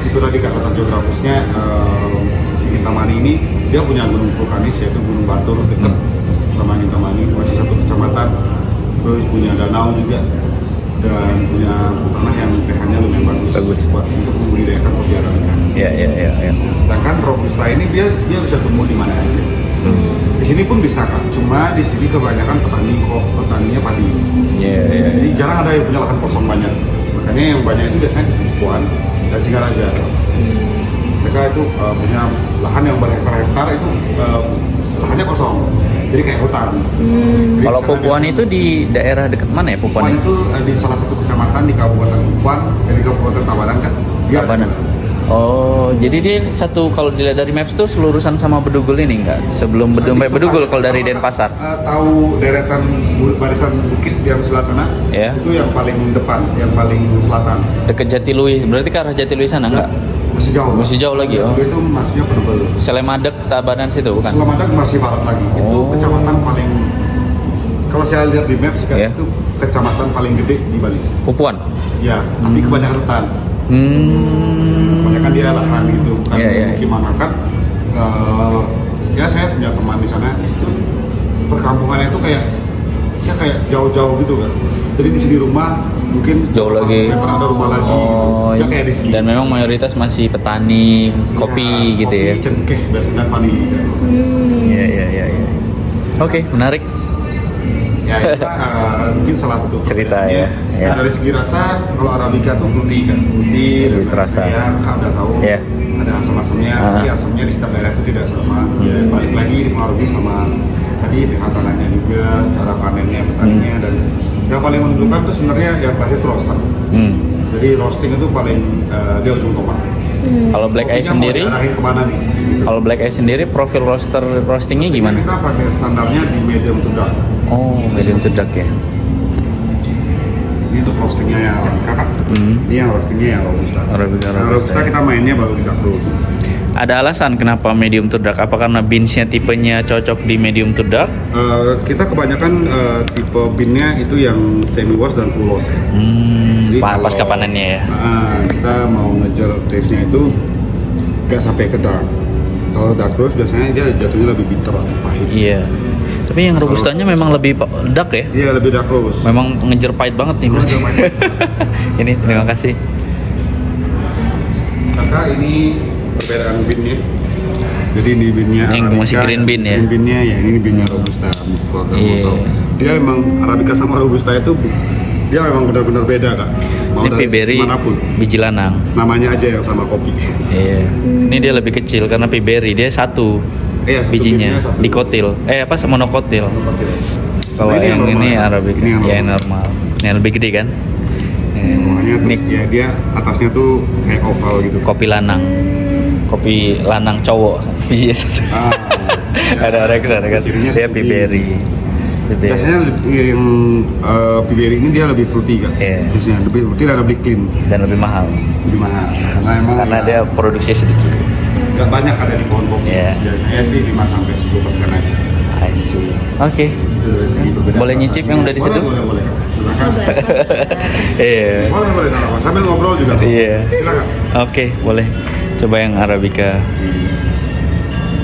itu tadi kak letak geografisnya si Kintamani ini dia punya gunung vulkanis yaitu Gunung Batur dekat sama Kintamani, masih satu kecamatan. Terus punya danau juga dan punya tanah yang pH-nya lumayan bagus. Bagus. Buat untuk membudidayakan kopi Arabica. Iya, iya, iya, iya. Sedangkan Robusta ini dia bisa tumbuh di mana aja. Di sini pun bisa kak, cuma di sini kebanyakan petaninya padi. Iya, iya, Jadi iya. jarang ada yang punya lahan kosong banyak. Makanya yang banyak itu biasanya di Kupuan dan Singaraja. Mereka itu punya lahan yang berhektar-hektar itu lahannya kosong. Jadi kayak hutan. Jadi Kalau di sana Pupuan dia- itu di daerah dekat mana ya Pupuan Pupuan itu? itu di salah satu kecamatan di Kabupaten Pupuan, dari Kabupaten Tabanan kan. Dia Tabanan. Oh, jadi dia satu kalau dilihat dari maps tuh selurusan sama Bedugul ini enggak? Sebelum sampai Bedugul kalau dari Denpasar. Tahu deretan barisan bukit yang sebelah sana? Ya. Itu yang paling depan, yang paling selatan. Deket Jatiluwih. Berarti ke arah Jatiluwih sana enggak? Masih jauh. Masih jauh lagi, oh. Itu maksudnya Pedebel. Selemadeg, Tabanan situ bukan? Selamadeg masih barat lagi. Itu Oh. kecamatan paling, kalau saya lihat di map Ya. itu kecamatan paling gede di Bali. Pupuan. Ya, tapi kebanyakan hutan. Kebanyakan dia lahan gitu, bukan Iya, iya. gimana kan? Ya saya punya teman di sana. Itu perkampungannya itu kayak jauh-jauh gitu kan. Jadi di sini rumah mungkin Jauh lagi. meter ada rumah lagi. Oh, Ya kayak di sini. dan memang mayoritas masih petani kopi gitu ya. Kopi, cengkeh, biasanya vanili. Iya, iya, iya, iya. Oke, menarik. Ya Ya itu mungkin salah satu Cerita perbedaannya. ya. Nah, dari segi rasa, kalau Arabica tuh fruity kan, fruity Lebih dan terasa. Ya, Kak udah tahu. Iya. Ada asam-asamnya, tapi asamnya di setiap daerah itu tidak sama. Ya, balik lagi dipengaruhi sama tadi pH tanahnya juga, cara panennya, petaninya, dan yang paling menentukan tuh sebenarnya yang pasti itu roaster. Jadi roasting itu paling dia ujung tombak. Kalau Black Eye Kopinya sendiri, mau diarahin kemana nih? Gitu. kalau Black Eye sendiri profil roastingnya gimana? Kita pakai standarnya di medium to dark. Oh, medium to dark ya. Ini untuk roastingnya yang Arabica kak. Ini yang roastingnya yang robusta. Arabica, Nah, robusta. robusta kita mainnya baru di dark roast. Ada alasan kenapa medium to dark? Apa karena beansnya tipenya cocok di medium to dark? Kita kebanyakan tipe beannya itu yang semi wash dan full wash ya. Jadi Pas kalau, panennya ya. kita mau ngejar taste-nya itu gak sampai ke dark. Kalau dark roast biasanya dia jatuhnya lebih bitter atau pahit. Iya. Tapi yang robustanya memang lebih dark ya. Iya, lebih dark roast. Memang ngejar pahit banget nih. Ngejar pahit. Ini terima kasih. Kakak ini perbedaan beannya. Jadi ini beannya Yang Arabica, masih green bean ya? Green beannya ya, ini beannya robusta. Kalau kamu Iya. tahu. Dia emang Arabica sama robusta itu dia memang benar-benar beda kak. Mau Ini dari Piberi manapun. biji lanang. Namanya aja yang sama kopi. Iya. Ini dia lebih kecil karena Piberi dia satu Iya, satu bijinya beannya satu. dikotil. Monokotil. Kalau Nah, yang ini normal. Arabica, Ini yang ya normal. normal. Yang lebih gede kan? Makanya Ini terus ya dia atasnya tuh kayak oval gitu. kopi lanang. Kopi lanang cowok. Iya. Ada kesana kan. Cirinya Dia seperti- Piberi. Biasanya yang Piberi ini dia lebih fruity kan. Iya. Biasanya lebih fruity dan lebih clean, Dan lebih mahal. lebih mahal. Karena emang Karena ya, dia produksinya sedikit. nggak banyak ada di pohon kopi. Iya. Biasanya sih 5-10% aja. I see. Oke. Itu dari segi perbedaan Boleh nyicip yang udah di situ? Boleh, boleh. Silakan. Iya. Boleh, nggak apa-apa. Sambil ngobrol juga. Iya. Silakan. Oke, boleh. Coba yang Arabica.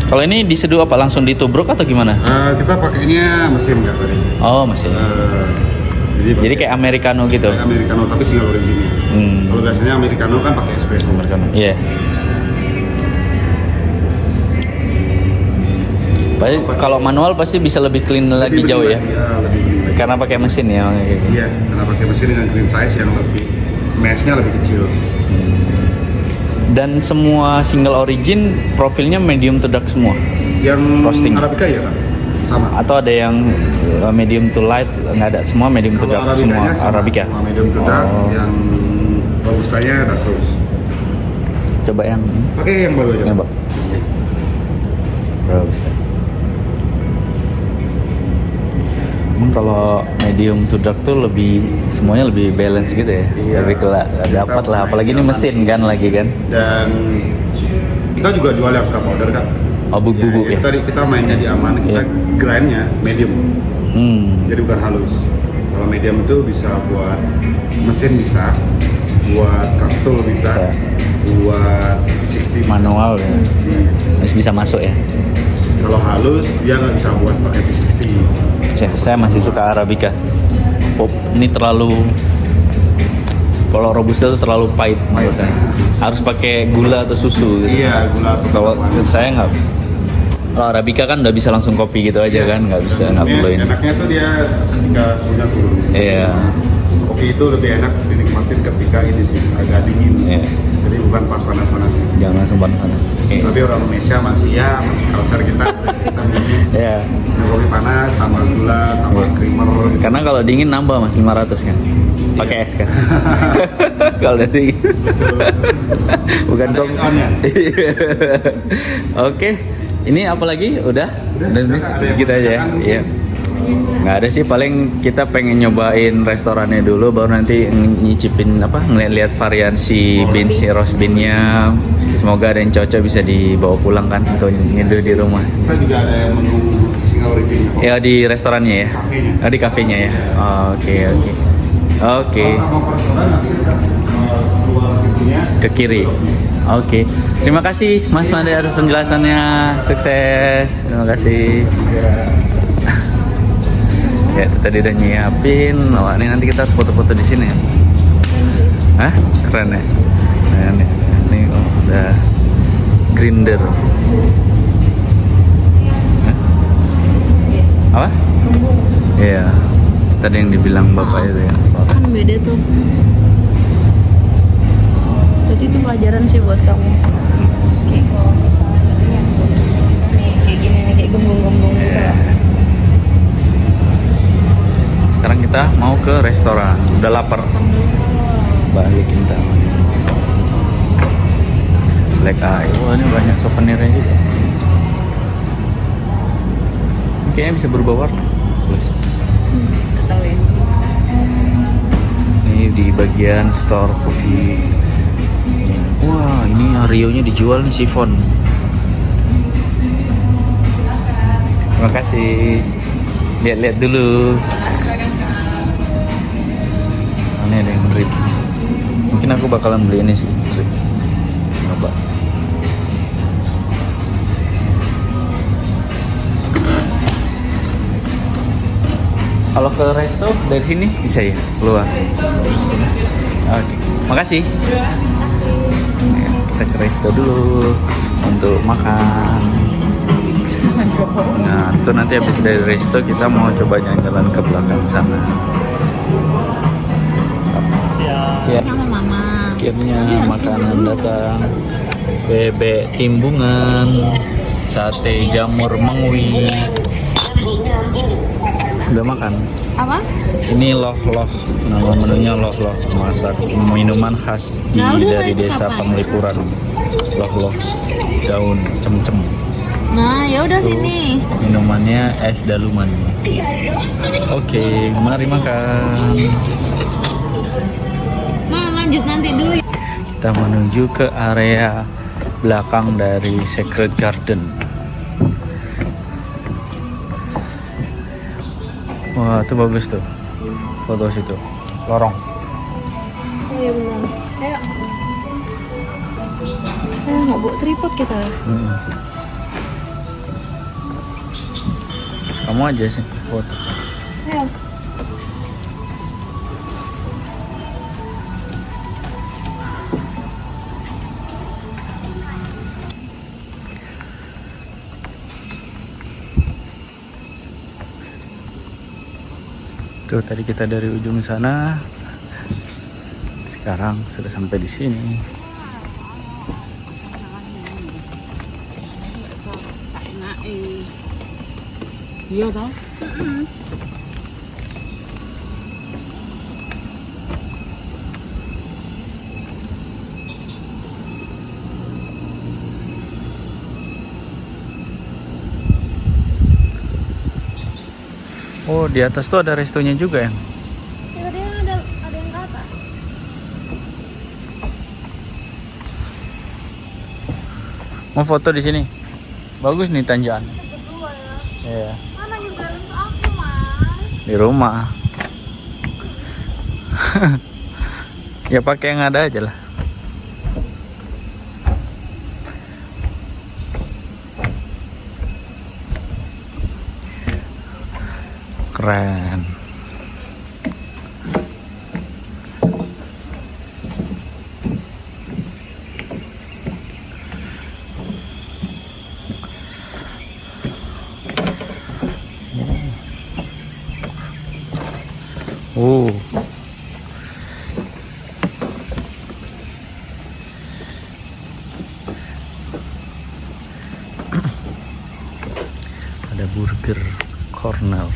Kalau ini diseduh apa langsung ditubruk atau gimana? Kita pakainya mesin nggak tadi? Oh, masih. Jadi kayak americano gitu. kayak americano tapi single originnya. Kalau biasanya americano kan pakai espresso. Americano. Iya. Kalau manual pasti bisa lebih clean lagi jauh ya. Iya, lebih bening lagi. Karena pakai mesin ya. Iya, karena pakai mesin dengan green size yang lebih meshnya lebih kecil. Dan semua single origin profilnya medium to dark semua. Yang Roasting. Arabica ya kan? Sama. Atau ada yang medium to light, nggak ada, semua medium to Kalau dark semua Arabicanya sama, Arabica. Semua medium to dark, Oh. yang robustanya dark roast. Coba yang ini. Pakai yang baru aja. Coba. Robusta. Emang kalau medium to dark tuh lebih semuanya lebih balance gitu ya. Iya. Lebih dapat lah, apalagi ini mesin kan lagi kan. Dan kita juga jual yang sudah powder kan. Oh, bubuk-bubuk ya. Tadi kita mainnya di aman, kita Iya. grindnya medium. Jadi bukan halus. Kalau medium itu bisa buat mesin bisa, buat kapsul bisa, buat 60 bisa. Manual ya. Masih bisa masuk ya. Kalau halus dia nggak bisa buat pakai P60. Saya masih suka Arabica. Pop ini terlalu, kalau robusta itu terlalu pahit menurut saya. Harus pakai gula atau susu gitu. Iya, gula atau Kalau manis. saya nggak. Kalau Arabica kan udah bisa langsung kopi gitu aja kan, nggak bisa nggak perlu ini. Enaknya tuh dia ketika suhunya turun. Iya. Kopi itu lebih enak dinikmatin ketika ini sih agak dingin. Iya. Jadi bukan pas panas-panas. Jangan langsung panas. Tapi orang Indonesia masih culture kita minumnya Ya. kopi panas, tambah gula, tambah creamer. Gitu. Karena kalau dingin nambah mas 500 kan. Pakai es kan. Kalau udah dingin. Bukan Ada kopi. add-on-nya. Oke. Ini apa lagi? Udah? Dan Kakak, ada yang gitu mau aja ya. ditanyakan Iya. Nggak ada sih, paling kita pengen nyobain restorannya dulu baru nanti nyicipin apa, ngeliat variasi beans, roast beannya. Semoga ada yang cocok bisa dibawa pulang kan atau nyeduh di rumah. Kita juga ada yang menu single originnya. Ya di restorannya ya. Kafenya. Oh, di kafenya ya. Oke. Oke. Kalau mau ke restoran nanti kita keluar pintunya. Ke kiri. Oke. Terima kasih Mas Made atas penjelasannya. Sukses. Terima kasih. Ya itu tadi udah nyiapin. Wah, ini nanti kita harus foto-foto di sini ya. Hah? Keren ya. Nah, ini udah grinder. Hah? Apa? Iya. tadi yang dibilang bapak itu ya. Kan beda tuh. Berarti itu pelajaran sih buat kamu. Kayak kalau misalnya lihat tuh, nih kayak gini nih, kayak gembung-gembung gitu loh. Sekarang kita mau ke restoran. Udah lapar. Balik kita. Black Eye. Wah, ini banyak souvenirnya juga. Ini kayaknya bisa berubah warna. Nggak tahu ya. Ini di bagian store coffee. Wah, ini Ario-nya dijual nih, sifon. Terima kasih. Lihat-lihat dulu. Ini ada yang drip. Mungkin aku bakalan beli ini sih, drip. Coba. Kalau ke resto dari sini bisa ya keluar. Oke, makasih. Ya, kita ke resto dulu untuk makan. Nah, itu nanti habis dari resto kita mau coba jalan-jalan ke belakang sana. Siap. Sama mama. Akhirnya makanan datang. Bebek timbungan, sate jamur mengwi. Udah makan? Apa? Ini loh-loh, nama menunya loh-loh, masak minuman khas Nah, udah, dari itu desa kapan? Penglipuran. Loh-loh, daun cem-cem. Nah, ya udah sini. Minumannya es daluman. Oke, mari makan. Nah, lanjut nanti dulu ya. Kita menuju ke area belakang dari Secret Garden. Wah, itu bagus tuh. Foto situ. Lorong. Oh iya benar. Ayo. Nggak bawa tripod kita. Kamu aja sih foto. Ayo. Tuh tadi kita dari ujung sana. Sekarang sudah sampai di sini. Iya toh? Oh, di atas tuh ada restonya juga ya. Tadi ada yang kata. Mau foto di sini. Bagus nih tanjakan. Berdua ya. Iya. Mana nyumpahin ke aku, Mas? Di rumah. Ya pakai yang ada aja lah. Keren. Oh. Ada burger corner.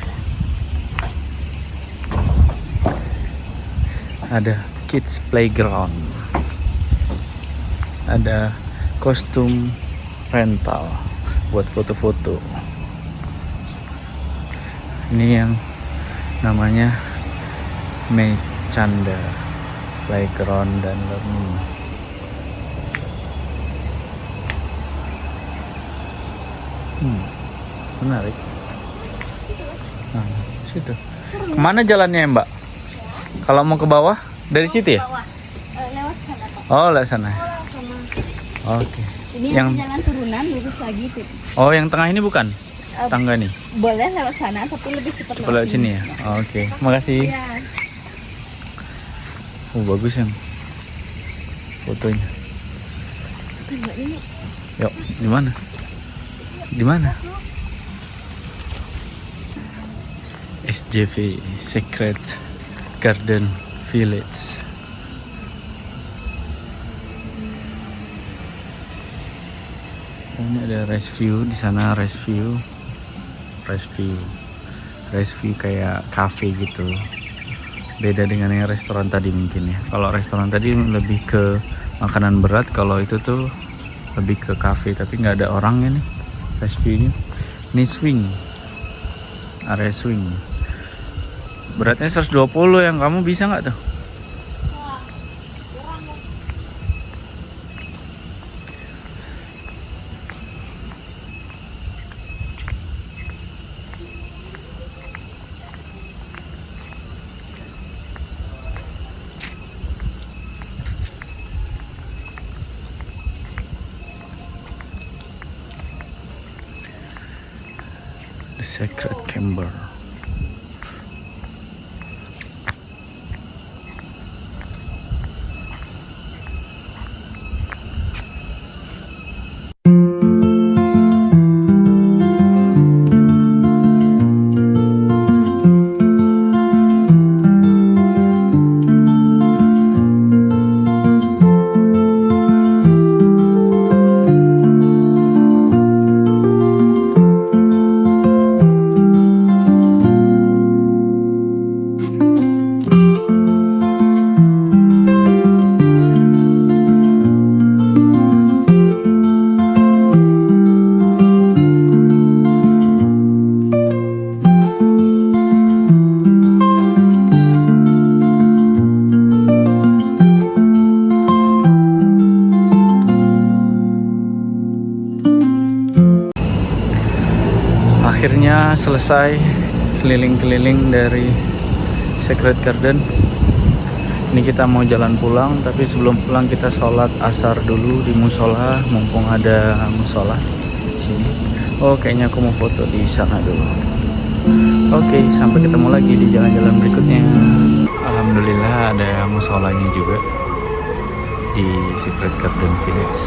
Ada kids playground. Ada kostum rental buat foto-foto. Ini yang namanya Mechanda Playground dan Learning. Menarik. Nah, situ. Kemana jalannya, Mbak? Kalau mau ke bawah dari situ ya? Lewat sana, Pak. Oh, lewat sana. Sama. Oke. Ini Yang jalan turunan lurus lagi tuh. oh, yang tengah ini bukan? Tangga nih. Boleh lewat sana tapi lebih cepat Lewat sini ya. Oke. Makasih. Iya. Bagus yang fotonya. Foto Mbak ini. Yuk, di mana? Di mana? SJV Secret Garden Village. Ini ada rest view di sana, rest view kayak cafe gitu. Beda dengan yang restoran tadi mungkin ya. Kalau restoran tadi lebih ke makanan berat, kalau itu tuh lebih ke cafe, tapi nggak ada orangnya nih. Rest view-nya. Ini swing, area swing. Beratnya 120, yang kamu bisa nggak tuh? The Secret Chamber. Akhirnya selesai keliling-keliling dari Secret Garden. Ini kita mau jalan pulang, tapi sebelum pulang kita sholat asar dulu di musola, mumpung ada musola di sini. Oh, kayaknya aku mau foto di sana dulu. Oke, sampai ketemu lagi di jalan-jalan berikutnya. Alhamdulillah ada musolanya juga di Secret Garden Village.